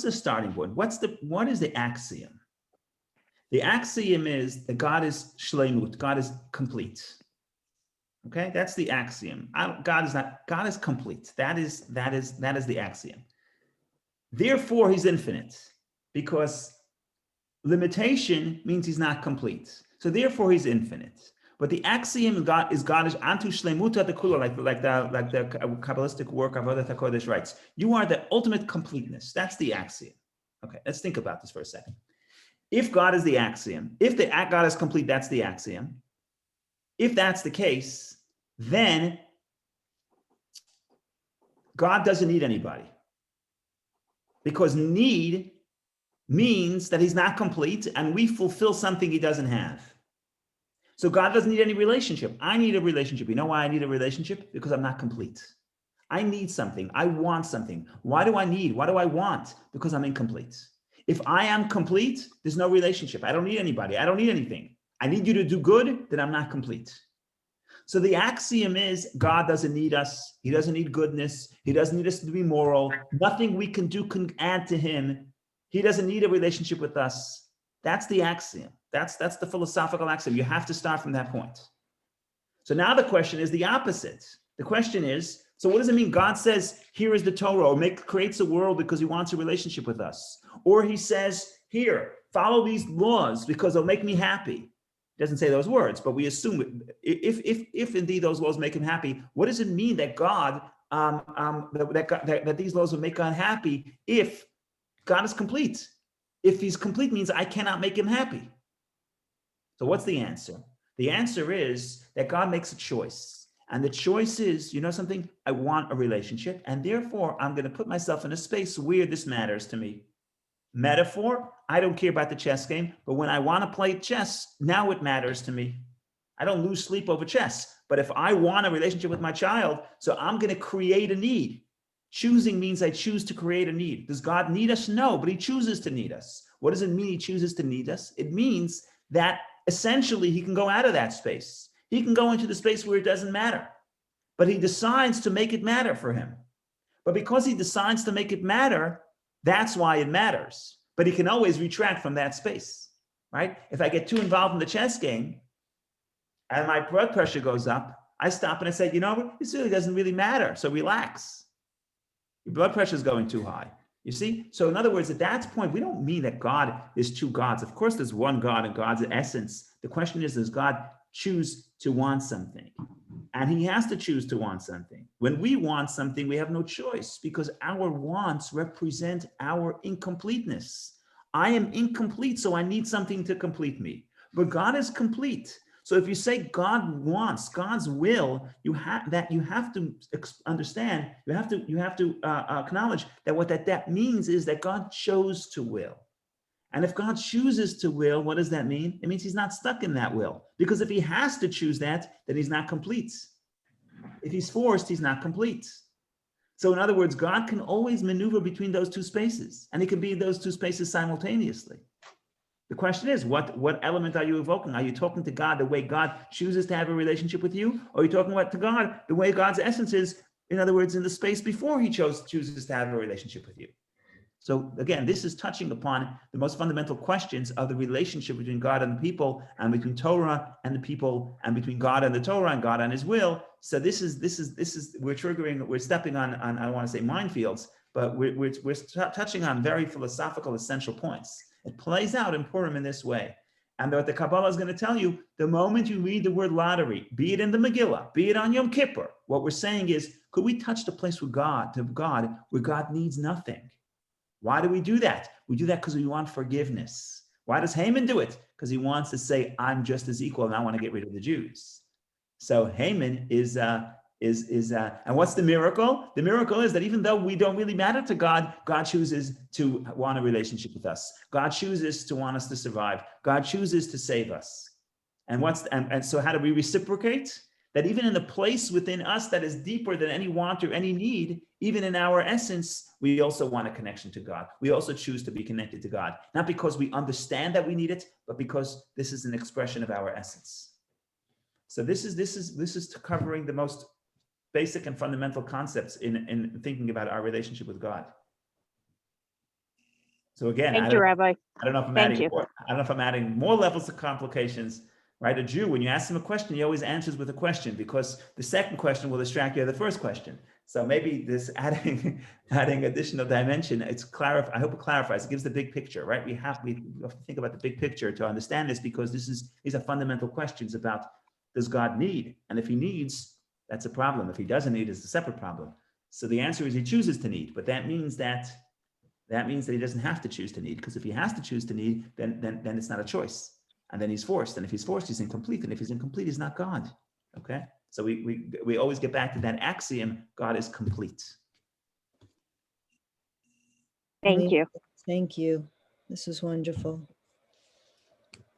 the starting point? What is the axiom? The axiom is that God is shleimut. God is complete. Okay, that's the axiom. God is complete. That is the axiom. Therefore, he's infinite, because limitation means he's not complete. So therefore, he's infinite. But the axiom of God is antu shleimuta dekula, like the Kabbalistic work of Avodat HaKodesh writes. You are the ultimate completeness. That's the axiom. Okay, let's think about this for a second. If God is the axiom, if the God is complete, that's the axiom. If that's the case, then God doesn't need anybody, because need means that he's not complete and we fulfill something he doesn't have. So God doesn't need any relationship. I need a relationship. You know why I need a relationship? Because I'm not complete. I need something. I want something. Why do I need? Why do I want? Because I'm incomplete. If I am complete, there's no relationship. I don't need anybody. I don't need anything. I need you to do good, then I'm not complete. So the axiom is God doesn't need us. He doesn't need goodness. He doesn't need us to be moral. Nothing we can do can add to him. He doesn't need a relationship with us. That's the axiom. That's the philosophical axiom. You have to start from that point. So now the question is the opposite. The question is, so what does it mean? God says, here is the Torah, or creates a world because he wants a relationship with us. Or he says, here, follow these laws because they'll make me happy. He doesn't say those words, but we assume if indeed those laws make him happy, what does it mean that God, that these laws will make God happy if God is complete? If he's complete means I cannot make him happy. So what's the answer? The answer is that God makes a choice. And the choice is, you know something? I want a relationship. And therefore, I'm going to put myself in a space where this matters to me. Metaphor, I don't care about the chess game. But when I want to play chess, now it matters to me. I don't lose sleep over chess. But if I want a relationship with my child, so I'm going to create a need. Choosing means I choose to create a need. Does God need us? No, but he chooses to need us. What does it mean he chooses to need us? It means that essentially he can go out of that space. He can go into the space where it doesn't matter, but he decides to make it matter for him. But because he decides to make it matter, that's why it matters. But he can always retract from that space, right? If I get too involved in the chess game and my blood pressure goes up, I stop and I say, you know, this really doesn't really matter. So relax. Your blood pressure is going too high. You see? So in other words, at that point, we don't mean that God is two gods. Of course, there's one God and God's essence. The question is, does God choose to want something? And he has to choose to want something. When we want something, we have no choice because our wants represent our incompleteness. I am incomplete, so I need something to complete me. But God is complete. So if you say God wants, God's will, you have to understand, you have to acknowledge that what that means is that God chose to will. And if God chooses to will, what does that mean? It means he's not stuck in that will. Because if he has to choose that, then he's not complete. If he's forced, he's not complete. So in other words, God can always maneuver between those two spaces, and he can be in those two spaces simultaneously. The question is, what element are you evoking? Are you talking to God the way God chooses to have a relationship with you? Or are you talking about to God the way God's essence is, in other words, in the space before he chooses to have a relationship with you? So again, this is touching upon the most fundamental questions of the relationship between God and the people, and between Torah and the people, and between God and the Torah and God and his will. So we're stepping on I don't want to say minefields, but we're touching on very philosophical essential points. It plays out in Purim in this way. And what the Kabbalah is going to tell you, the moment you read the word lottery, be it in the Megillah, be it on Yom Kippur, what we're saying is, could we touch the place with God, where God needs nothing? Why do we do that? We do that because we want forgiveness. Why does Haman do it? Because he wants to say, I'm just as equal and I want to get rid of the Jews. So Haman is and what's the miracle? The miracle is that even though we don't really matter to God, God chooses to want a relationship with us. God chooses to want us to survive. God chooses to save us. And so how do we reciprocate? That even in the place within us that is deeper than any want or any need, even in our essence, we also want a connection to God. We also choose to be connected to God, not because we understand that we need it, but because this is an expression of our essence. So this is covering the most basic and fundamental concepts in thinking about our relationship with God. So again, Thank you, Rabbi. I don't know if I'm adding more levels of complications. Right? A Jew, when you ask him a question, he always answers with a question because the second question will distract you of the first question. So maybe this adding additional dimension, I hope it clarifies. It gives the big picture, right? We have to think about the big picture to understand this because these are fundamental questions about, does God need? And if he needs, that's a problem. If he doesn't need, it's a separate problem. So the answer is he chooses to need, but that means that he doesn't have to choose to need, because if he has to choose to need, then it's not a choice. And then he's forced. And if he's forced, he's incomplete. And if he's incomplete, he's not God. Okay? So we always get back to that axiom, God is complete. Thank you. Thank you. This is wonderful.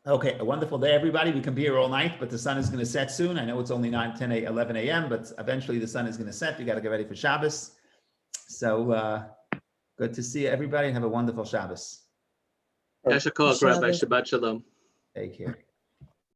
Okay, a wonderful day, everybody. We can be here all night, but the sun is going to set soon. I know it's only 9, 10, 11 a.m., but eventually the sun is going to set. You got to get ready for Shabbos. So good to see everybody and have a wonderful Shabbos. Yashar Kol, Rabbi. Shabbat Shalom. Take care.